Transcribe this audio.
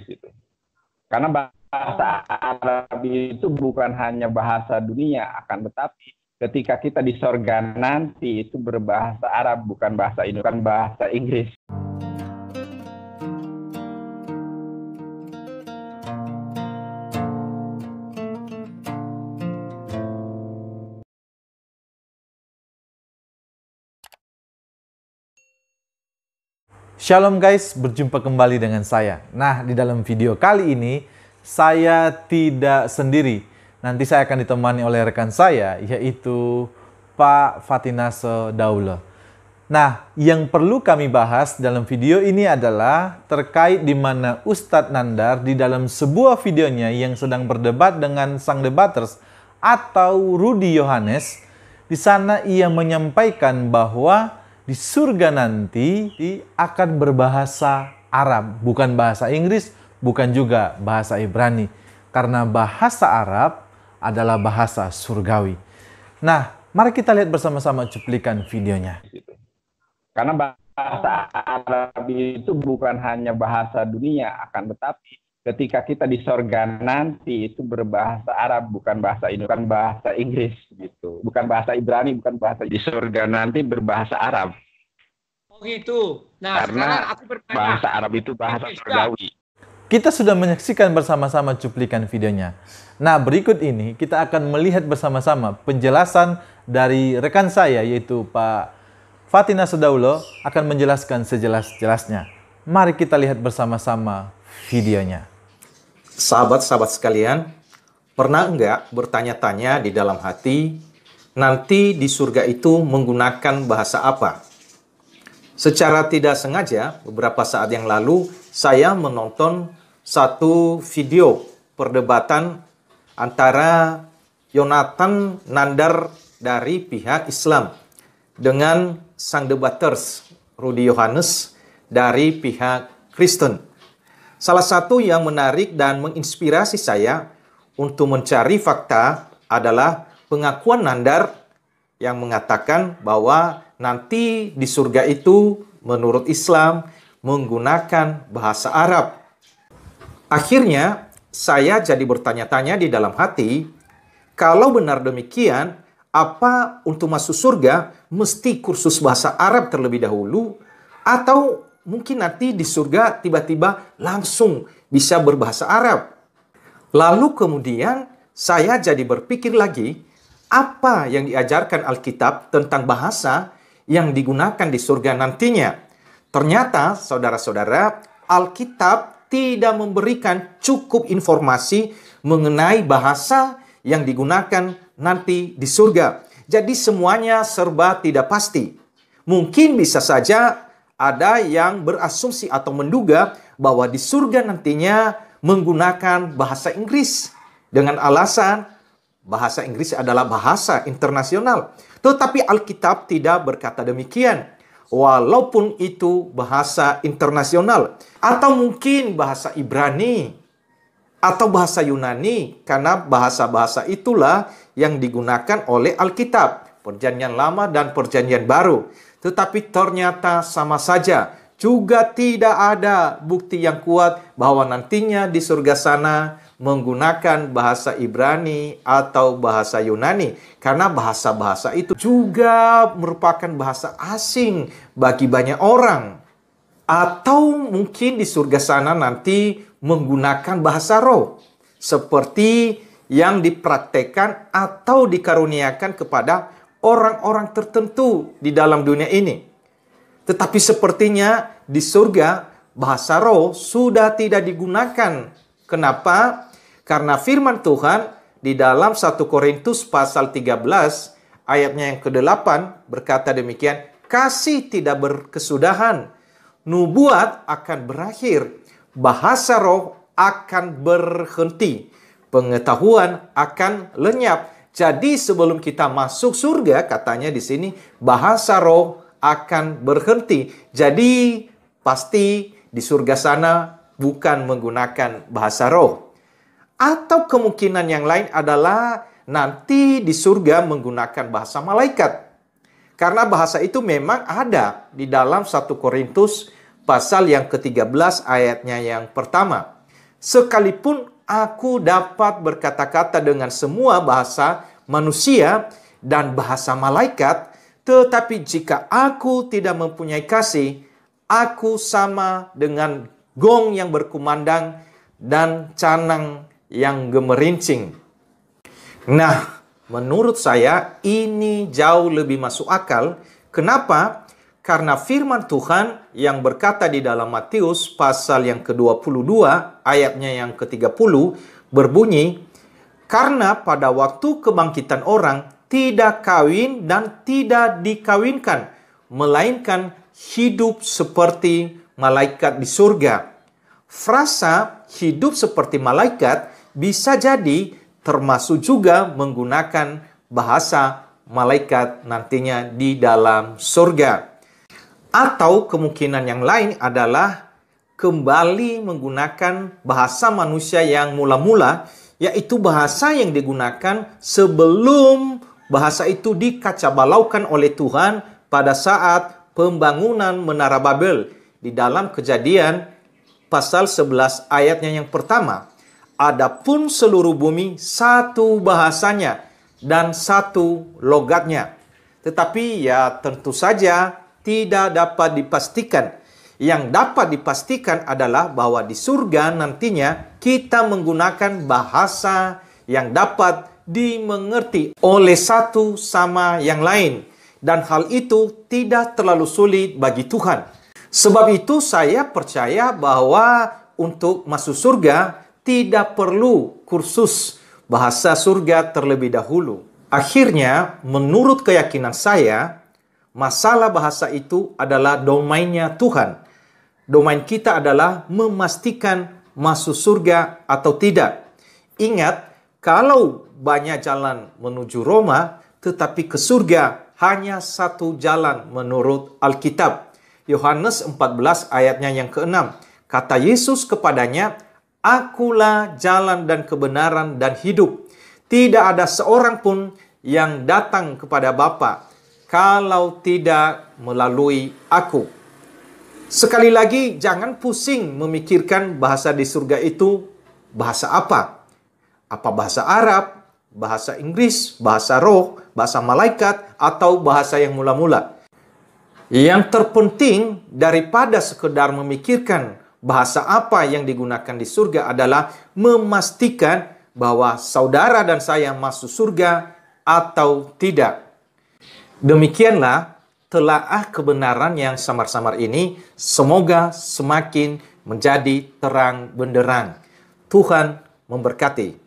gitu. Karena bahasa Arab itu bukan hanya bahasa dunia, akan tetapi ketika kita di sorga nanti itu berbahasa Arab, bukan bahasa Indonesia, bukan bahasa Inggris. Shalom guys, berjumpa kembali dengan saya. Nah, di dalam video kali ini saya tidak sendiri. Nanti saya akan ditemani oleh rekan saya, yaitu Pak Fatinase Daulo. Nah, yang perlu kami bahas dalam video ini adalah terkait di mana Ustadz Nandar di dalam sebuah videonya yang sedang berdebat dengan sang debaters atau Rudy Yohanes. Di sana ia menyampaikan bahwa di surga nanti akan berbahasa Arab, bukan bahasa Inggris, bukan juga bahasa Ibrani. Karena bahasa Arab adalah bahasa surgawi. Nah, mari kita lihat bersama-sama cuplikan videonya. Karena bahasa Arab itu bukan hanya bahasa dunia, akan tetapi ketika kita di sorga nanti itu berbahasa Arab, bukan bahasa Indonesia, bukan bahasa Inggris gitu, bukan bahasa Ibrani, bukan bahasa, di surga nanti berbahasa Arab. Oh gitu. Nah, karena sekarang aku bertanya, bahasa Arab itu bahasa surgawi. Kita sudah menyaksikan bersama-sama cuplikan videonya. Nah, berikut ini kita akan melihat bersama-sama penjelasan dari rekan saya, yaitu Pak Fatinase Daulo akan menjelaskan sejelas-jelasnya. Mari kita lihat bersama-sama videonya. Sahabat-sahabat sekalian, pernah enggak bertanya-tanya di dalam hati, nanti di surga itu menggunakan bahasa apa? Secara tidak sengaja, beberapa saat yang lalu, saya menonton satu video perdebatan antara Yonatan Nandar dari pihak Islam dengan sang debaters Rudy Yohanes dari pihak Kristen. Salah satu yang menarik dan menginspirasi saya untuk mencari fakta adalah pengakuan Nandar yang mengatakan bahwa nanti di surga itu menurut Islam menggunakan bahasa Arab. Akhirnya saya jadi bertanya-tanya di dalam hati, kalau benar demikian, apa untuk masuk surga mesti kursus bahasa Arab terlebih dahulu, atau mungkin nanti di surga tiba-tiba langsung bisa berbahasa Arab? Lalu kemudian saya jadi berpikir lagi, apa yang diajarkan Alkitab tentang bahasa yang digunakan di surga nantinya? Ternyata, saudara-saudara, Alkitab tidak memberikan cukup informasi mengenai bahasa yang digunakan nanti di surga. Jadi semuanya serba tidak pasti. Mungkin bisa saja ada yang berasumsi atau menduga bahwa di surga nantinya menggunakan bahasa Inggris dengan alasan bahasa Inggris adalah bahasa internasional. Tetapi Alkitab tidak berkata demikian. Walaupun itu bahasa internasional. Atau mungkin bahasa Ibrani. Atau bahasa Yunani. Karena bahasa-bahasa itulah yang digunakan oleh Alkitab. Perjanjian Lama dan Perjanjian Baru. Tetapi ternyata sama saja. Juga tidak ada bukti yang kuat bahwa nantinya di surga sana menggunakan bahasa Ibrani atau bahasa Yunani. Karena bahasa-bahasa itu juga merupakan bahasa asing bagi banyak orang. Atau mungkin di surga sana nanti menggunakan bahasa roh. Seperti yang dipraktekkan atau dikaruniakan kepada orang-orang tertentu di dalam dunia ini. Tetapi sepertinya di surga bahasa roh sudah tidak digunakan. Kenapa? Karena firman Tuhan di dalam 1 Korintus pasal 13 ayatnya yang ke-8 berkata demikian, kasih tidak berkesudahan, nubuat akan berakhir, bahasa roh akan berhenti, pengetahuan akan lenyap. Jadi sebelum kita masuk surga, katanya di sini bahasa roh akan berhenti. Jadi pasti di surga sana bukan menggunakan bahasa roh. Atau kemungkinan yang lain adalah nanti di surga menggunakan bahasa malaikat. Karena bahasa itu memang ada di dalam 1 Korintus pasal yang ke-13 ayatnya yang pertama. sekalipun aku dapat berkata-kata dengan semua bahasa manusia dan bahasa malaikat, tetapi jika aku tidak mempunyai kasih, aku sama dengan gong yang berkumandang dan canang yang gemerincing. Nah, menurut saya ini jauh lebih masuk akal. Kenapa? Karena firman Tuhan yang berkata di dalam Matius pasal yang ke-22 ayatnya yang ke-30 berbunyi, karena pada waktu kebangkitan orang tidak kawin dan tidak dikawinkan, melainkan hidup seperti malaikat di surga. Frasa hidup seperti malaikat bisa jadi termasuk juga menggunakan bahasa malaikat nantinya di dalam surga. Atau kemungkinan yang lain adalah kembali menggunakan bahasa manusia yang mula-mula, yaitu bahasa yang digunakan sebelum bahasa itu dikacabalaukan oleh Tuhan pada saat pembangunan Menara Babel. Di dalam Kejadian pasal 11 ayatnya yang pertama, adapun seluruh bumi satu bahasanya dan satu logatnya. Tetapi ya tentu saja tidak dapat dipastikan. Yang dapat dipastikan adalah bahwa di surga nantinya kita menggunakan bahasa yang dapat dimengerti oleh satu sama yang lain. Dan hal itu tidak terlalu sulit bagi Tuhan. Sebab itu saya percaya bahwa untuk masuk surga tidak perlu kursus bahasa surga terlebih dahulu. Akhirnya, menurut keyakinan saya, masalah bahasa itu adalah domainnya Tuhan. Domain kita adalah memastikan masuk surga atau tidak. Ingat, kalau banyak jalan menuju Roma, tetapi ke surga hanya satu jalan menurut Alkitab. Yohanes 14 ayatnya yang ke-6. Kata Yesus kepadanya, Akulah jalan dan kebenaran dan hidup. Tidak ada seorang pun yang datang kepada Bapa kalau tidak melalui aku. Sekali lagi, jangan pusing memikirkan bahasa di surga itu bahasa apa. Apa bahasa Arab, bahasa Inggris, bahasa roh, bahasa malaikat, atau bahasa yang mula-mula. Yang terpenting daripada sekedar memikirkan bahasa apa yang digunakan di surga adalah memastikan bahwa saudara dan saya masuk surga atau tidak. Demikianlah telaah kebenaran yang samar-samar ini semoga semakin menjadi terang benderang. Tuhan memberkati.